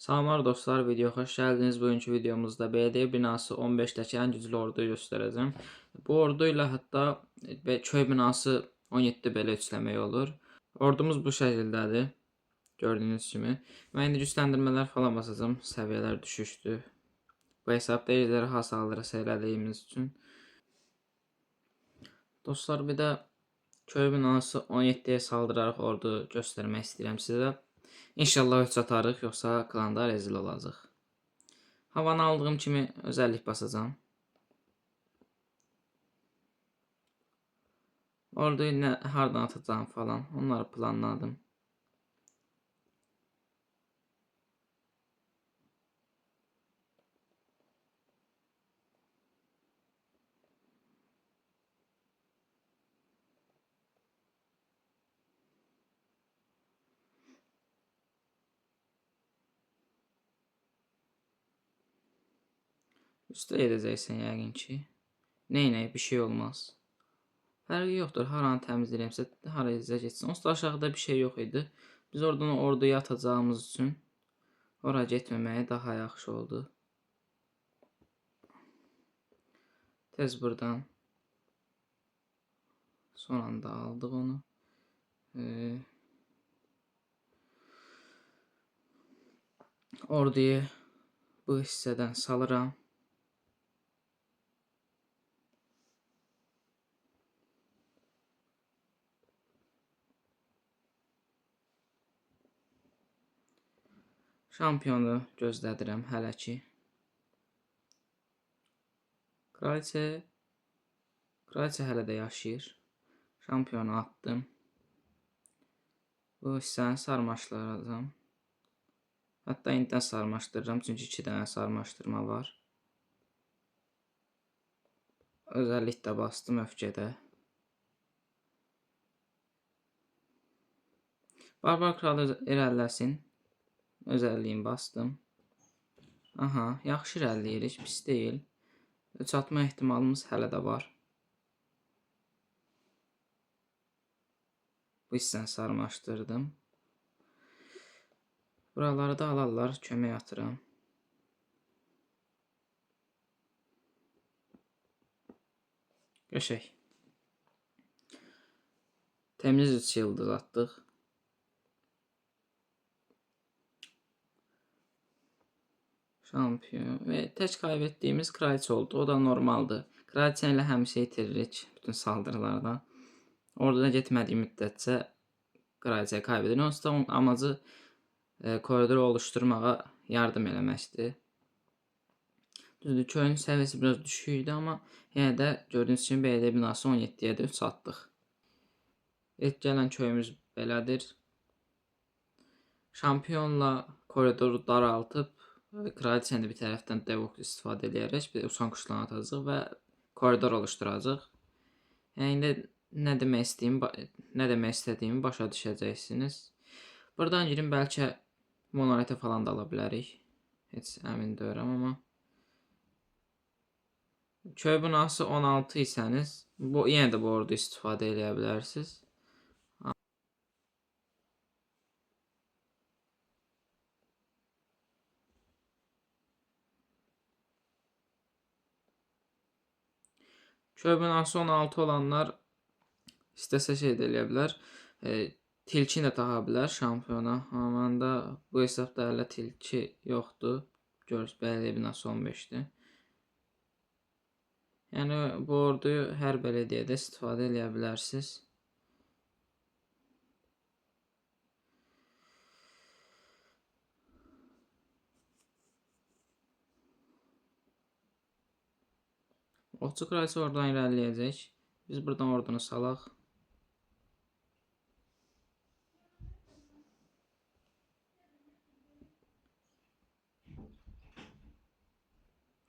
Salamlar dostlar, videoya xoş gəldiniz. Bugünkü videomuzda BD binası 15-dəki ən güclü orduyu göstərəcəm. Bu ordu ilə hətta köy binası 17 belə üçləmək olur. Ordumuz bu şəkildədir. Gördüyünüz kimi. Mən indi gücləndirmələr falan basacağım. Səviyyələr düşüşdü. Bu hesabda ejderha saldırısı elədiyimiz üçün. Dostlar, bir də köy binası 17-yə saldıraraq ordu göstərmək istəyirəm sizə. İnşallah 3 atarıq, yoxsa klanda rezil olacaq. Havanı aldığım kimi özəllik basacağım. Orduyu hardan atacağım falan, onları planladım. Üstə edəcəksən yəqin ki. Neynək, bir şey olmaz. Fərqi yoxdur, haranı təmizləyirəmsə, hara izə getsin. Onsuz da aşağıda bir şey yox idi. Biz oradan orduya atacağımız üçün ora getməməyi daha yaxşı oldu. Tez buradan son anda aldıq onu. Orduyu bu hissədən salıram. Şampiyonu gözlədirəm hələ ki. Kraliçe hələ də yaşayır. Şampiyonu atdım. Bu hissəni sarmaşdıracağım. Hətta indidən sarmaşdırıram, çünki 2 dənə sarmaşdırma var. Özəllik də bastım öfkədə. Barbar kralı irəliləsin. Özəlliyini bastım. Aha, yaxşı irəliləyirik, pis deyil. Çatma ehtimalımız hələ də var. Bu hissəni sarmaşdırdım. Buraları da alarlar, kömək atıram. Qəşəng. Təmiz 3 yıldız atdıq. Şampiyon və tək kaybetdiyimiz kraliçe oldu. O da normaldır. Kraliçe ilə həmişə itiririk bütün saldırılarda. Orada getmədiyi müddətcə kraliçeyi kaybedirik. Onsuz da onun amacı koridoru oluşturmağa yardım eləməkdir. Düzdür, köyün səviyyəsi biraz düşük idi, amma yenə də gördüyünüz kimi BD binası 17-yə də 3 atdıq. İlk gələn köyümüz belədir. Şampiyonla koridoru daraltıb kraliçəni bir tərəfdən devok istifadə edərək bir uçan quşlarını atacaq və koridor oluşturacaq. Yəni indi nə demək istədiyimi başa düşəcəksiniz. Buradan girin, bəlkə monolitə falan da ala bilərik. Heç əmin deyirəm, amma köy binası 16 isəniz, yenə də bu ordu istifadə edə bilərsiniz. Köy binası 16 olanlar istəsə şey də eləyə bilər. Tilkini də taxa bilər şampiyona. Amma məndə bu hesabda hələ tilki yoxdur. Görürsünüz, bələdiyyə binası 15-dir. Yəni bu orduyu hər bələdiyyədə istifadə eləyə bilərsiniz. Ovçu kraliçe oradan irəliləyəcək. Biz buradan ordunu salaq.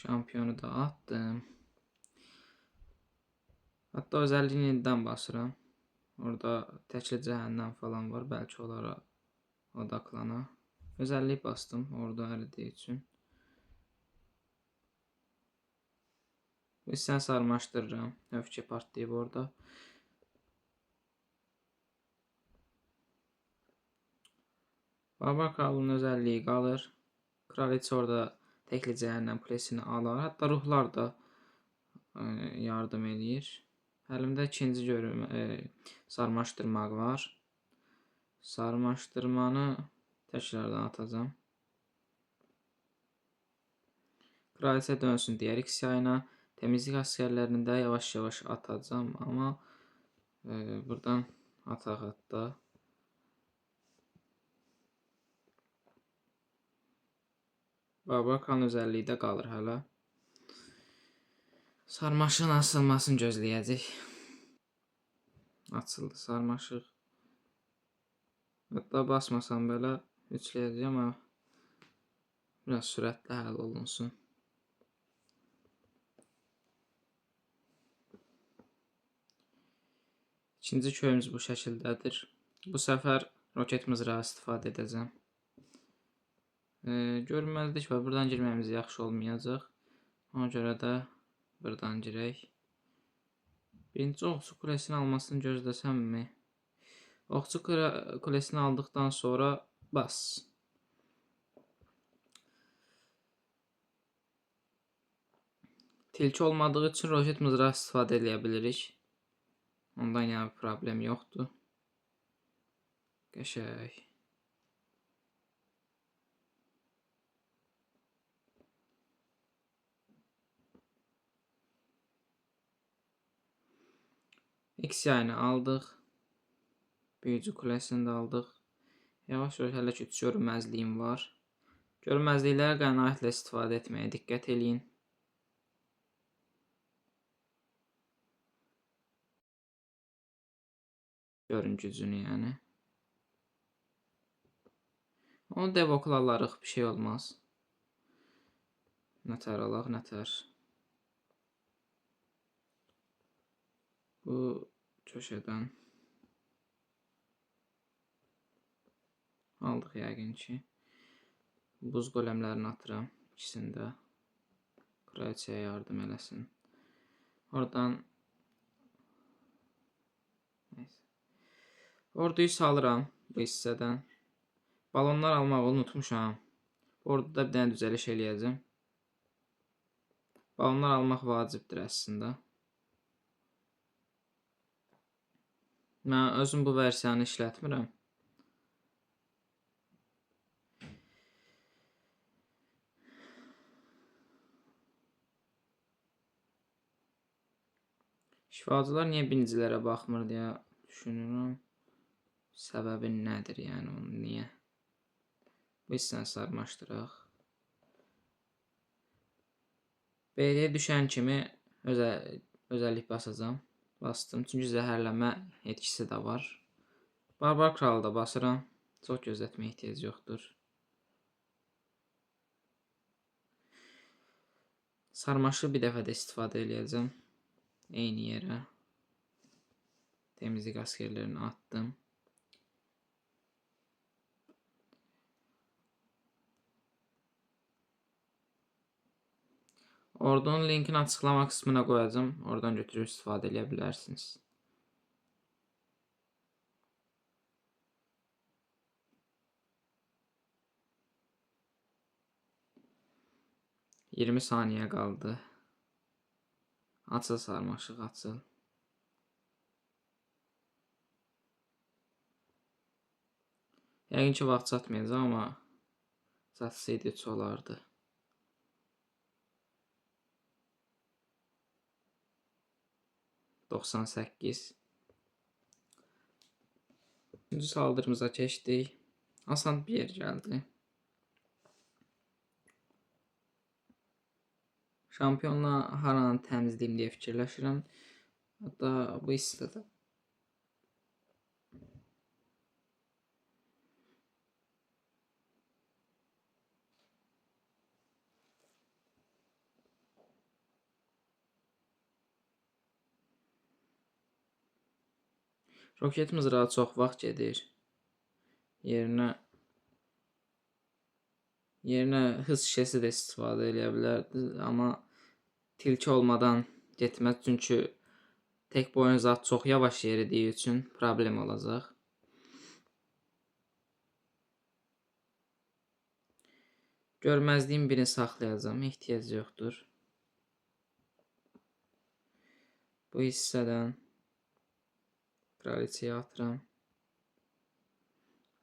Şampiyonu da attım. Hatta özəlliyini yenidən basıram. Orada təkli cəhənnəm falan var. Bəlkə onlara odaklana. Özəllik bastım orada əridiyi üçün. Sən sarmaşdırıram. Öfkə partlayıb orada. Barbar kralının özəlliyi qalır. Kraliçə orada təkli cəhənnəm kulesini alar. Hətta ruhlar da yardım eləyir. Əlimdə ikinci sarmaşdırmaq var. Sarmaşdırmanı təkrardan atacağım. Kraliçə dönsün digər X yayına. Təmizlik əsgərlərini də yavaş-yavaş atacağım, amma buradan ataq hətta. Barbar Kran özəllikdə qalır hələ. Sarmaşığın açılmasını gözləyəcək. Açıldı sarmaşıq. Hətta basmasam belə üçləyəcəm, amma biraz sürətlə həll olunsun. İkinci köyümüz bu şəkildədir. Bu səfər roket mızrağı istifadə edəcəm. Görünməzlik var. Buradan girməyimiz yaxşı olmayacaq. Ona görə də buradan girək. Birinci Oxçu kulesini almasını gözləsəmmi? Oxçu kulesini aldıqdan sonra bas. Tilki olmadığı üçün roket mızrağı istifadə edə bilirik. Ondan yana bir problem yoxdur. Qəşəng. X yayını aldıq. Büyücü kulesini də aldıq. Yavaş-yavaş hələ ki görünməzliyim var. Görünməzliklərə qənaətlə istifadə etməyə diqqət eləyin. Görün gücünü yəni. Onu devoklarlarıq, bir şey olmaz. Nətər alaq, nətər. Bu köşədən aldıq yəqin ki. Buz qoləmlərini atıram ikisində. Kraliçəyə yardım eləsin. Oradan orduyu salıram bu hissədən. Balonlar almağı unutmuşam. Orduda bir dənə düzəliş eləyəcəm. Balonlar almaq vacibdir əslində. Mən özüm bu versiyanı işlətmirəm. Şifacılar niyə binicilərə baxmır deyə düşünürəm. Səbəbi nədir yəni onun niyə? Bu hissəni sarmaşdıraq. B-yə düşən kimi özəllik basacağım. Bastım çünki zəhərlənmə etkisi də var. Barbar kralı da basıram. Çox gözlətməyə ehtiyac yoxdur. Sarmaşığı bir dəfə də istifadə eləyəcəm. Eyni yerə. Temizlik askerlerini attım. Ordunun linkini açıqlama qismına qoyacağım. Oradan götürüb istifadə edə bilərsiniz. $20 saniyə qaldı. Açıl sarmaşıq, açıl. Yəqin ki vaxt çatmayacaq, amma çatsaydı heç olardı. $98. Üçüncü saldırımıza keçdik. Asan bir yer gəldi. Şampiyonla haranı təmizləyim deyə fikirləşirəm. Hətta bu hissədə. Roket mızrağı çox vaxt gedir. Yerinə hız şişəsi də istifadə edə bilərdi, amma tilki olmadan getməz, çünki tek boyun zat çox yavaş yeridiyi üçün problem olacaq. Görməzliyim birini saxlayacağım. Ehtiyac yoxdur. Bu hissədən kraliçeyi atıram.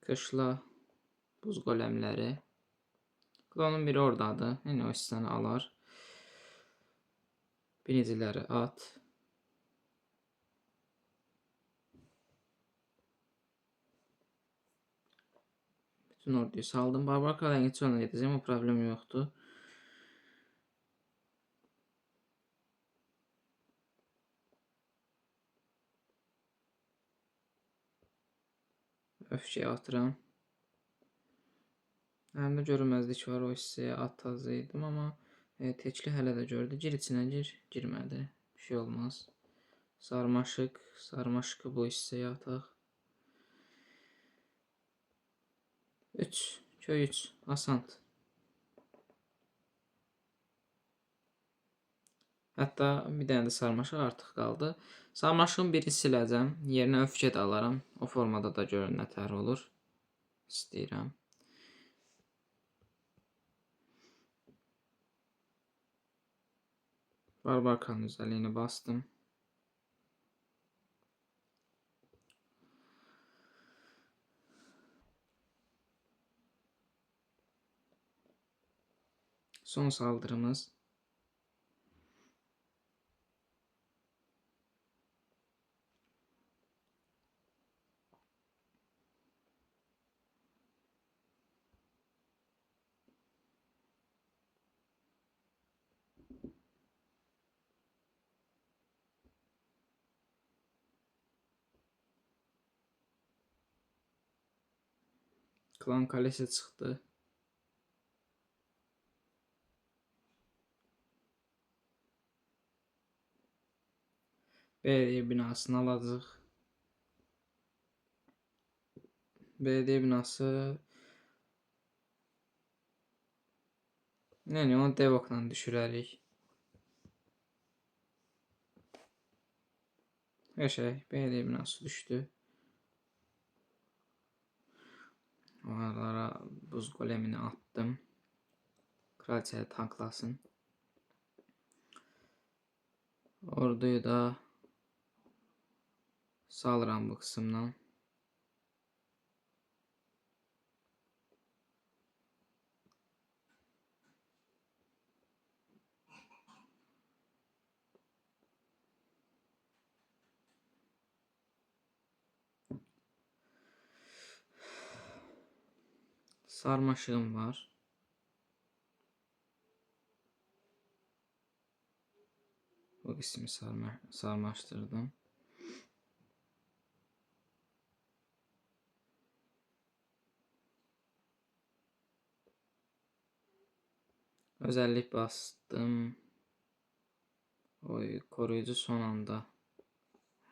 Qışla buz qoləmləri. Klonun biri oradadır. Yəni o hissəni alar. Biniciləri at. Bütün orduyu saldım. Barbar kralın geçiyorlar edeceğim. O problem yoktu. Öfkeyi atıram. Həm də görünməzlik var, o hissəyə atacaqdım, amma tekli hələ də gördü. Gir içinə gir, girmədi. Bir şey olmaz. Sarmaşıq, sarmaşıqı bu hissəyə ataq. 3, köy 3, asant. Hətta bir dənə də sarmaşıq artıq qaldı. Sarmaşığın birini siləcəm. Yerinə öfkə də alaram. O formada da görün nətər olur. İstəyirəm. Barbarkanın özelliğini bastım. Son saldırımız. Klan kalesi çıxdı. Belediye binasını alacaq. Belediye binası. Yəni onu devokla düşürərik. Qəşəng, belediye binası düşdü. Oralara buz golemini attım. Kraliçeyi tanklasın. Orduyu da salıram bu kısımdan. Sarmaşığım var. Bu kısmı sarmaştırdım. Özellik bastım. Oy, koruyucu son anda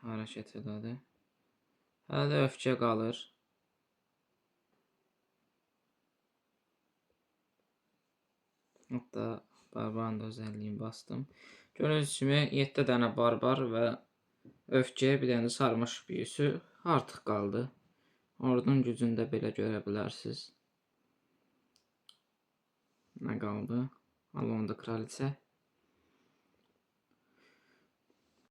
hərəkət elədi. Hələ də öfkə qalır. Hatta barbarın da özelliğini bastım. Gördüğünüz kimi 7 dənə barbar və öfkə, bir dənə sarmaşıq büyüsü artıq qaldı. Ordunun gücünü də belə görə bilərsiniz. Nə qaldı? Alonda kraliçə.